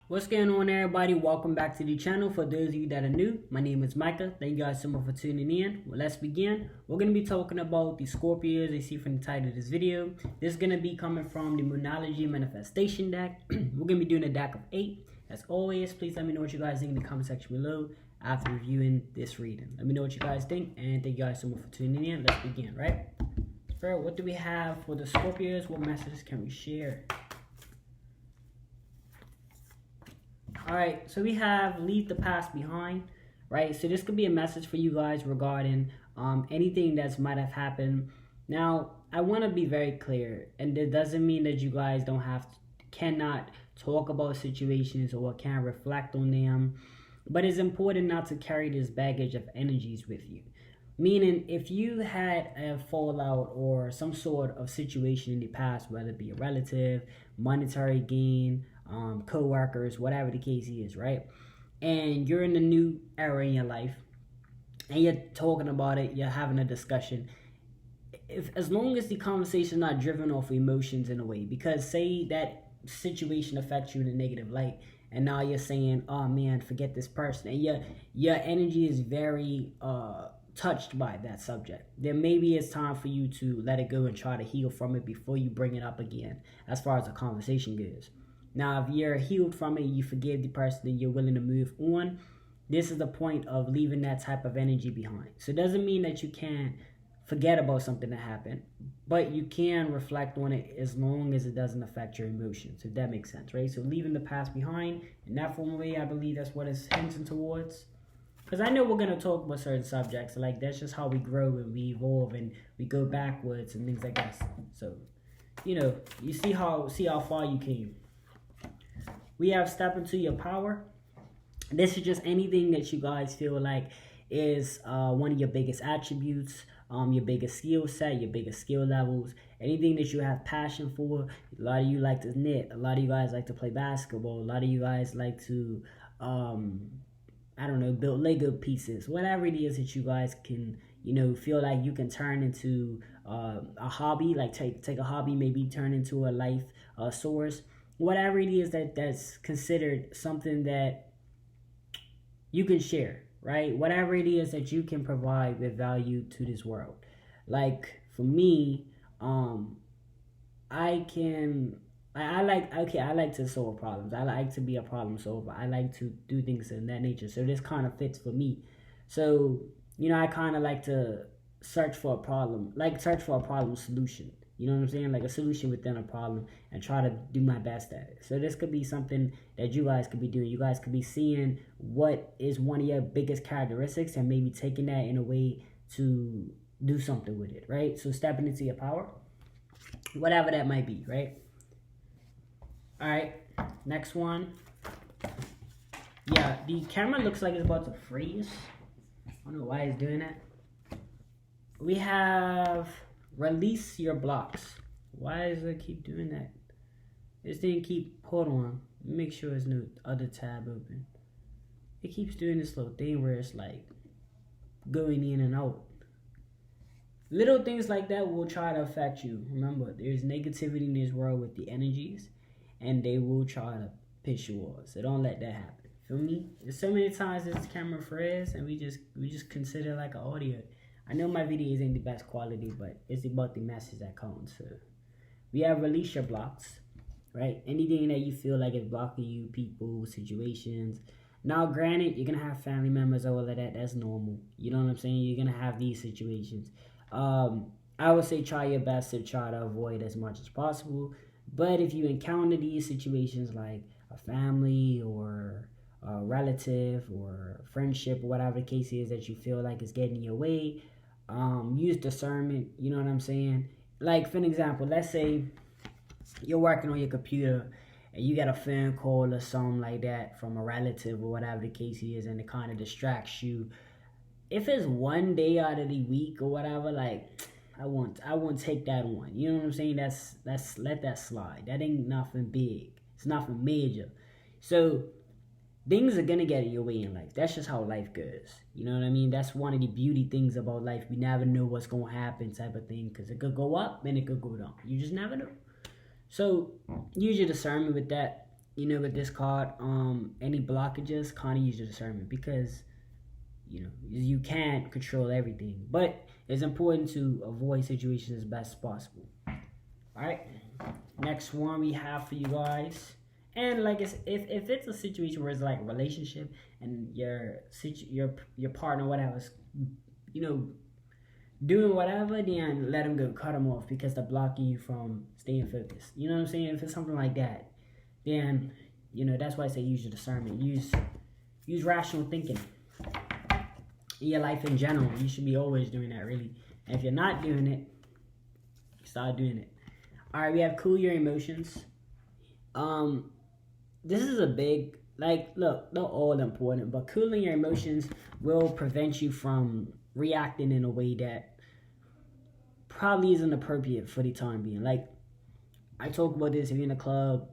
What's going on, everybody? Welcome back to the channel. For those of you that are new, my name is Micah. Thank you guys so much for tuning in. Well, let's begin. We're going to be talking about the Scorpios, you see from the title of this video. This is going to be coming from the Moonology Manifestation deck. We're going to be doing a deck of 8. As always, please let me know what you guys think in the comment section below after reviewing this reading. Let me know what you guys think, and thank you guys so much for tuning in. Let's begin, right? First, what do we have for the Scorpios? What messages can we share? Alright, so we have leave the past behind, right? So this could be a message for you guys regarding anything that might have happened. Now, I want to be very clear, and it doesn't mean that you guys cannot talk about situations or can't reflect on them, but it's important not to carry this baggage of energies with you. Meaning, if you had a fallout or some sort of situation in the past, whether it be a relative, monetary gain, co-workers, whatever the case is, right? And you're in a new era in your life, and you're talking about it, you're having a discussion. As long as the conversation is not driven off emotions in a way, because say that situation affects you in a negative light, and now you're saying, "Oh man, forget this person," and your energy is very touched by that subject, then maybe it's time for you to let it go and try to heal from it before you bring it up again, as far as the conversation goes. Now, if you're healed from it, you forgive the person, and you're willing to move on, this is the point of leaving that type of energy behind. So it doesn't mean that you can forget about something that happened, but you can reflect on it as long as it doesn't affect your emotions, if that makes sense, right? So leaving the past behind, in that form of way, I believe that's what it's hinting towards. Because I know we're going to talk about certain subjects, like that's just how we grow and we evolve and we go backwards and things like that. So, you see how far you came. We have step into your power. This is just anything that you guys feel like is one of your biggest attributes, your biggest skill set, your biggest skill levels, anything that you have passion for. A lot of you like to knit. A lot of you guys like to play basketball. A lot of you guys like to, build Lego pieces. Whatever it is that you guys can, feel like you can turn into a hobby, like take a hobby, maybe turn into a life source. Whatever it is that's considered something that you can share, right? Whatever it is that you can provide with value to this world. Like for me, I like to solve problems. I like to be a problem solver. I like to do things in that nature. So this kind of fits for me. So, I kind of like to search for a problem solution. You know what I'm saying? Like a solution within a problem, and try to do my best at it. So this could be something that you guys could be doing. You guys could be seeing what is one of your biggest characteristics and maybe taking that in a way to do something with it, right? So stepping into your power, whatever that might be, right? All right, next one. Yeah, the camera looks like it's about to freeze. I don't know why it's doing that. We have release your blocks. Why does it keep doing that? This thing hold on. Make sure there's no other tab open. It keeps doing this little thing where it's like going in and out. Little things like that will try to affect you. Remember, there's negativity in this world with the energies, and they will try to piss you off. So don't let that happen. Feel me? There's so many times this camera freezes, and we just consider like an audio. I know my videos ain't the best quality, but it's about the message that counts. So we have release your blocks, right? Anything that you feel like is blocking you, people, situations. Now, granted, you're going to have family members, all of that. That's normal. You know what I'm saying? You're going to have these situations. I would say try your best to try to avoid as much as possible. But if you encounter these situations like a family or a relative or friendship or whatever the case is that you feel like is getting in your way, use discernment. You know what I'm saying? Like, for an example, let's say you're working on your computer and you get a phone call or something like that from a relative or whatever the case is, and it kind of distracts you. If it's one day out of the week or whatever, like, I won't take that on. You know what I'm saying? That's let that slide. That ain't nothing big. It's nothing major. So things are gonna get in your way in life. That's just how life goes. You know what I mean? That's one of the beauty things about life. We never know what's gonna happen, type of thing, because it could go up and it could go down. You just never know. So use your discernment with that. with this card, any blockages, kind of use your discernment, because you can't control everything, but it's important to avoid situations as best as possible. All right, next one we have for you guys, and like if it's a situation where it's like a relationship and your partner, whatever, doing whatever, then let them go, cut them off, because they're blocking you from staying focused. You know what I'm saying? If it's something like that, then that's why I say use your discernment, use rational thinking in your life in general. You should be always doing that, really. And if you're not doing it, start doing it. All right, we have cool your emotions. This is a big, look, they're all important, but cooling your emotions will prevent you from reacting in a way that probably isn't appropriate for the time being. Like, I talk about this, if you're in a club,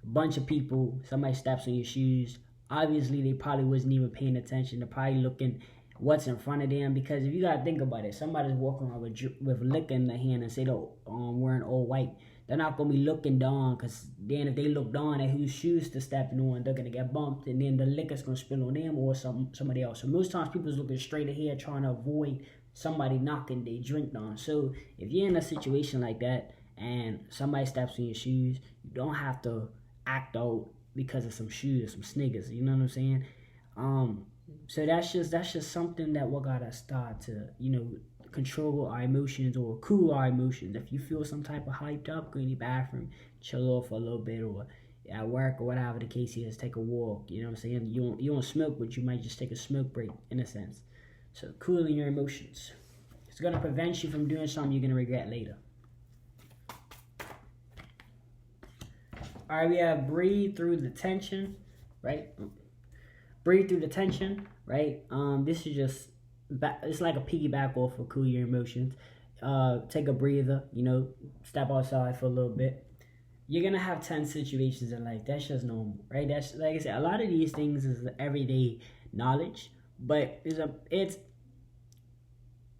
a bunch of people, somebody steps on your shoes, obviously they probably wasn't even paying attention. They're probably looking what's in front of them, because if you gotta think about it, somebody's walking around with liquor in their hand and say they're wearing all white, they're not gonna be looking down, because then if they look down at whose shoes to stepping on, they're gonna get bumped, and then the liquor's gonna spill on them or somebody else. So most times people's looking straight ahead, trying to avoid somebody knocking their drink down. So if you're in a situation like that and somebody steps on your shoes, you don't have to act out because of some shoes, some sneakers. You know what I'm saying? So that's just something that we gotta start to control our emotions or cool our emotions. If you feel some type of hyped up, go in the bathroom, chill off for a little bit, or at work or whatever the case is, take a walk. You know what I'm saying? You don't smoke, but you might just take a smoke break in a sense. So cooling your emotions, it's gonna prevent you from doing something you're gonna regret later. All right, we have breathe through the tension, right? Breathe through the tension, right? This is just it's like a piggyback off of cool your emotions. Take a breather, step outside for a little bit. You're gonna have 10 situations in life. That's just normal, right? That's, like I said, a lot of these things is everyday knowledge, but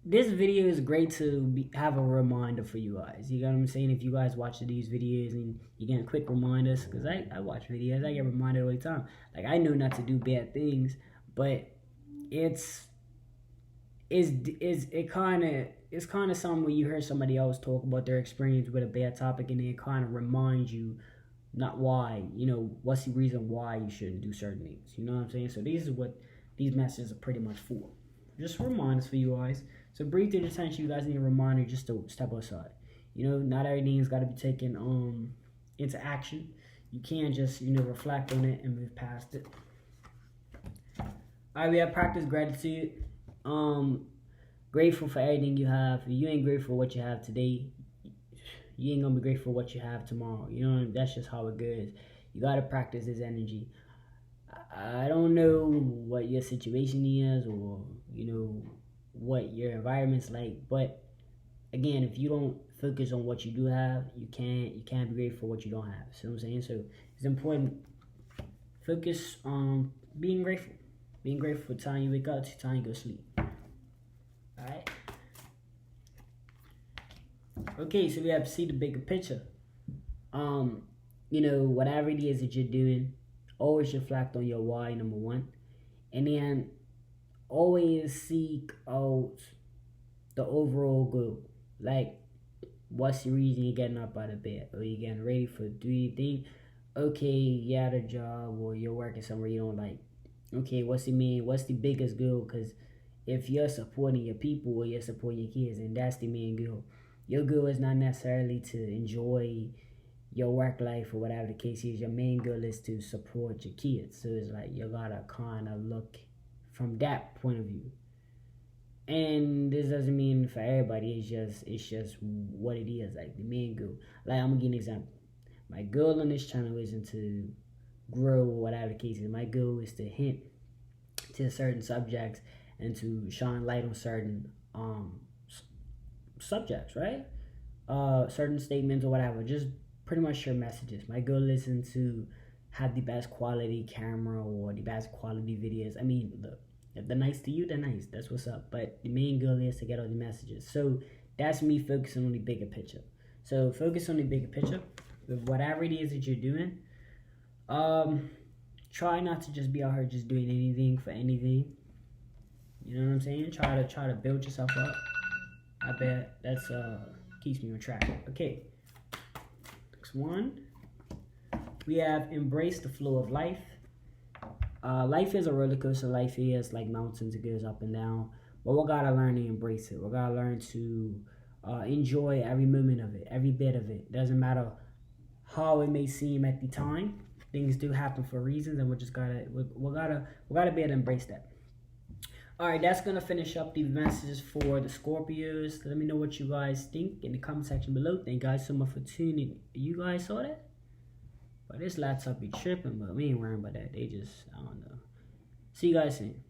this video is great to have a reminder for you guys. You know what I'm saying? If you guys watch these videos and you get quick reminders, because I watch videos, I get reminded all the time. Like, I know not to do bad things, but it's kind of something when you hear somebody else talk about their experience with a bad topic, and it kind of reminds you not why, what's the reason why you shouldn't do certain things. You know what I'm saying? So this is what these messages are pretty much for. Just reminders for you guys. So breathe through the tension. You guys need a reminder just to step aside. Not everything's got to be taken into action. You can't just reflect on it and move past it. All right, we have practice gratitude. Grateful for everything you have. If you ain't grateful for what you have today, you ain't gonna be grateful for what you have tomorrow. That's just how it goes. You gotta practice this energy. I don't know what your situation is, or what your environment's like, but again, if you don't focus on what you do have, you can't be grateful for what you don't have. See what I'm saying? So it's important. Focus on being grateful. Being grateful for the time you wake up to the time you go sleep. Alright? Okay, so we have to see the bigger picture. Whatever it is that you're doing, always reflect on your why, number one. And then always seek out the overall goal. Like, what's the reason you're getting up out of bed? Or you're getting ready for do you think, okay, you're at a job or you're working somewhere you don't like. Okay, what's the biggest goal? Because if you're supporting your people or you're supporting your kids, and that's the main goal. Your goal is not necessarily to enjoy your work life or whatever the case is. Your main goal is to support your kids. So it's like you gotta kind of look from that point of view. And this doesn't mean for everybody. It's just what it is. Like the main goal. Like, I'm gonna give an example. My goal on this channel isn't to grow or whatever the case is. My goal is to hint to certain subjects and to shine light on certain subjects, right? Certain statements or whatever. Just pretty much share messages. My goal isn't to have the best quality camera or the best quality videos. I mean, look, if they're nice to you, they're nice. That's what's up. But the main goal is to get all the messages. So that's me focusing on the bigger picture. So focus on the bigger picture with whatever it is that you're doing. Try not to just be out here just doing anything for anything. You know what I'm saying? Try to build yourself up. I bet that's keeps me on track. Okay. Next one. We have embrace the flow of life. Life is a roller coaster. Life is like mountains. It goes up and down. But we gotta learn to embrace it. We gotta learn to enjoy every moment of it, every bit of it. Doesn't matter how it may seem at the time. Things do happen for reasons, and we gotta be able to embrace that. All right, that's gonna finish up the messages for the Scorpios. Let me know what you guys think in the comment section below. Thank you guys so much for tuning in. You guys saw that? But this laptop be tripping, but we ain't worrying about that. They just, I don't know. See you guys soon.